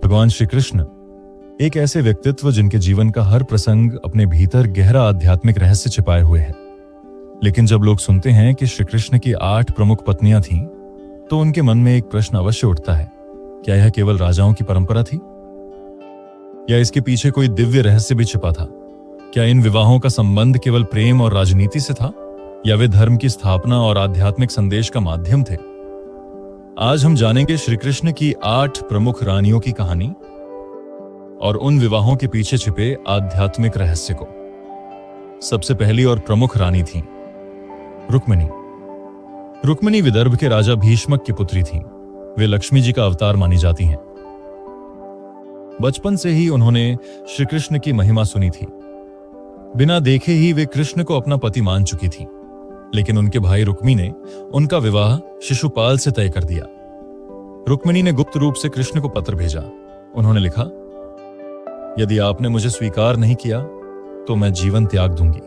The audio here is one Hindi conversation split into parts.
भगवान श्री कृष्ण एक ऐसे व्यक्तित्व जिनके जीवन का हर प्रसंग अपने भीतर गहरा आध्यात्मिक रहस्य छिपाए हुए है। लेकिन जब लोग सुनते हैं कि श्री कृष्ण की 8 प्रमुख पत्नियां थीं, तो उनके मन में एक प्रश्न अवश्य उठता है, क्या यह केवल राजाओं की परंपरा थी या इसके पीछे कोई दिव्य रहस्य भी छिपा था? क्या इन विवाहों का संबंध केवल प्रेम और राजनीति से था या वे धर्म की स्थापना और आध्यात्मिक संदेश का माध्यम थे? आज हम जानेंगे श्री कृष्ण की 8 प्रमुख रानियों की कहानी और उन विवाहों के पीछे छिपे आध्यात्मिक रहस्य को। सबसे पहली और प्रमुख रानी थी रुक्मिणी। रुक्मिणी विदर्भ के राजा भीष्मक की पुत्री थी। वे लक्ष्मी जी का अवतार मानी जाती हैं। बचपन से ही उन्होंने श्री कृष्ण की महिमा सुनी थी। बिना देखे ही वे कृष्ण को अपना पति मान चुकी थी। लेकिन उनके भाई रुक्मी ने उनका विवाह शिशुपाल से तय कर दिया। रुक्मिणी ने गुप्त रूप से कृष्ण को पत्र भेजा। उन्होंने लिखा, यदि आपने मुझे स्वीकार नहीं किया तो मैं जीवन त्याग दूंगी।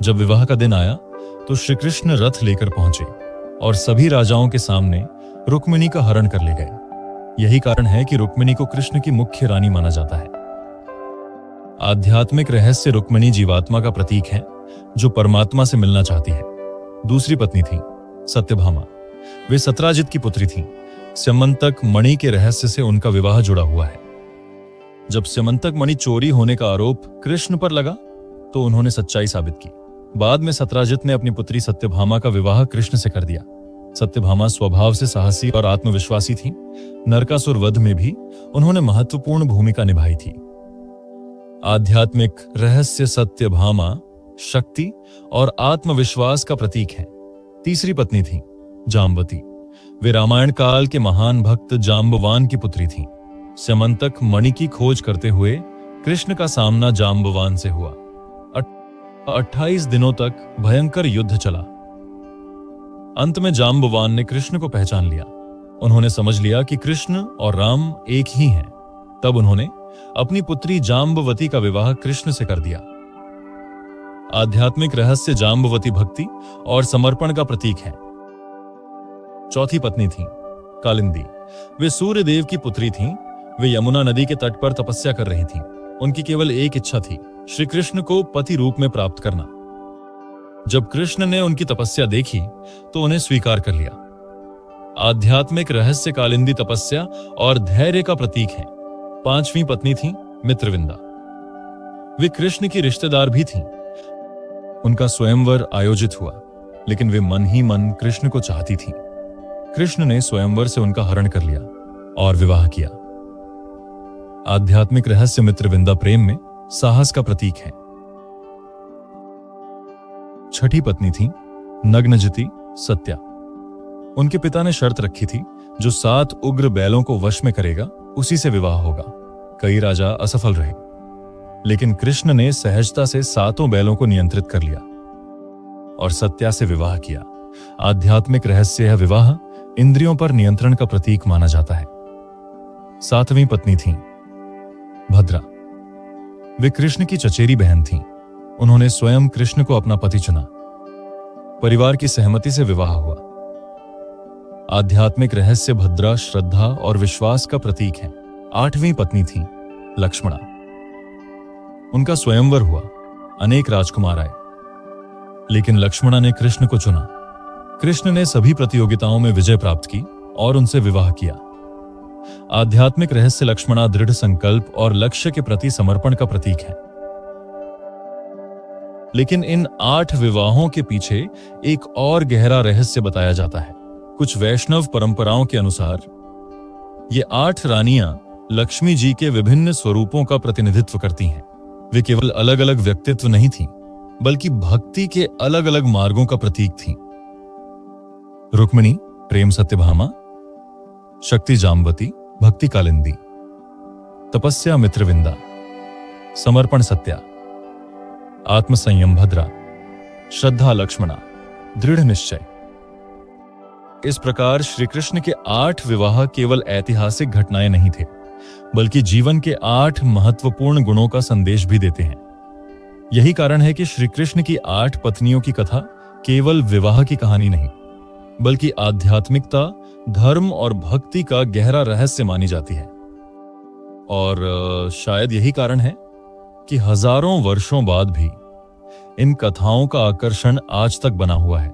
जब विवाह का दिन आया तो श्री कृष्ण रथ लेकर पहुंचे और सभी राजाओं के सामने रुक्मिणी का हरण कर ले गए। यही कारण है कि रुक्मिणी को कृष्ण की मुख्य रानी माना जाता है। आध्यात्मिक रहस्य रुक्मिणी जीवात्मा का प्रतीक है जो परमात्मा से मिलना चाहती है। दूसरी पत्नी थी सत्यभामा। वे सत्राजित की पुत्री थीं। स्यमंतक मणि के रहस्य से उनका विवाह जुड़ा हुआ है। जब स्यमंतक मणि चोरी होने का आरोप कृष्ण पर लगा तो उन्होंने सच्चाई साबित की। बाद में सत्राजित ने अपनी पुत्री सत्यभामा का विवाह कृष्ण से कर दिया। सत्यभामा स्वभाव से साहसी और आत्मविश्वासी थी। नरकासुर वध में भी उन्होंने महत्वपूर्ण भूमिका निभाई थी। आध्यात्मिक रहस्य सत्यभामा शक्ति और आत्मविश्वास का प्रतीक है। तीसरी पत्नी थी जाम्बवती। वे रामायण काल के महान भक्त जाम्बवान की पुत्री थीं। स्यमंतक मणि की खोज करते हुए कृष्ण का सामना जाम्बवान से हुआ। 28 दिनों तक भयंकर युद्ध चला। अंत में जाम्बवान ने कृष्ण को पहचान लिया। उन्होंने समझ लिया कि कृष्ण और राम एक ही हैं। तब उन्होंने अपनी पुत्री जाम्बवती का विवाह कृष्ण से कर दिया। आध्यात्मिक रहस्य जाम्बवती भक्ति और समर्पण का प्रतीक है। चौथी पत्नी थी कालिंदी। वे सूर्य देव की पुत्री थीं। वे यमुना नदी के तट पर तपस्या कर रही थीं। उनकी केवल एक इच्छा थी, श्री कृष्ण को पति रूप में प्राप्त करना। जब कृष्ण ने उनकी तपस्या देखी तो उन्हें स्वीकार कर लिया। आध्यात्मिक रहस्य कालिंदी तपस्या और धैर्य का प्रतीक है। पांचवी पत्नी थी मित्रविंदा। वे कृष्ण की रिश्तेदार भी थीं। उनका स्वयंवर आयोजित हुआ, लेकिन वे मन ही मन कृष्ण को चाहती थीं। कृष्ण ने स्वयंवर से उनका हरण कर लिया और विवाह किया। आध्यात्मिक रहस्य मित्रविंदा प्रेम में साहस का प्रतीक है। छठी पत्नी थी नग्नजिति सत्या। उनके पिता ने शर्त रखी थी, जो 7 उग्र बैलों को वश में करेगा उसी से विवाह होगा। कई राजा असफल रहे, लेकिन कृष्ण ने सहजता से 7 बैलों को नियंत्रित कर लिया और सत्या से विवाह किया। आध्यात्मिक रहस्य यह विवाह इंद्रियों पर नियंत्रण का प्रतीक माना जाता है। 7वीं पत्नी थी भद्रा। वे कृष्ण की चचेरी बहन थीं। उन्होंने स्वयं कृष्ण को अपना पति चुना। परिवार की सहमति से विवाह हुआ। आध्यात्मिक रहस्य भद्रा श्रद्धा और विश्वास का प्रतीक है। 8वीं पत्नी थी लक्ष्मणा। उनका स्वयंवर हुआ। अनेक राजकुमार आए, लेकिन लक्ष्मणा ने कृष्ण को चुना। कृष्ण ने सभी प्रतियोगिताओं में विजय प्राप्त की और उनसे विवाह किया। आध्यात्मिक रहस्य लक्ष्मणा दृढ़ संकल्प और लक्ष्य के प्रति समर्पण का प्रतीक है। लेकिन इन 8 विवाहों के पीछे एक और गहरा रहस्य बताया जाता है। कुछ वैष्णव परंपराओं के अनुसार ये 8 रानियां लक्ष्मी जी के विभिन्न स्वरूपों का प्रतिनिधित्व करती हैं। वे केवल अलग अलग व्यक्तित्व नहीं थीं, बल्कि भक्ति के अलग अलग मार्गों का प्रतीक थीं। रुक्मिणी प्रेम सत्यभामा, शक्ति जाम्बवती, भक्ति कालिंदी, तपस्या मित्रविंदा, समर्पण सत्या, आत्मसंयम भद्रा, श्रद्धा लक्ष्मणा, दृढ़ निश्चय। इस प्रकार श्री कृष्ण के 8 विवाह केवल ऐतिहासिक घटनाएं नहीं थे, बल्कि जीवन के 8 महत्वपूर्ण गुणों का संदेश भी देते हैं। यही कारण है कि श्री कृष्ण की 8 पत्नियों की कथा केवल विवाह की कहानी नहीं, बल्कि आध्यात्मिकता, धर्म और भक्ति का गहरा रहस्य मानी जाती है। और शायद यही कारण है कि हजारों वर्षों बाद भी इन कथाओं का आकर्षण आज तक बना हुआ है।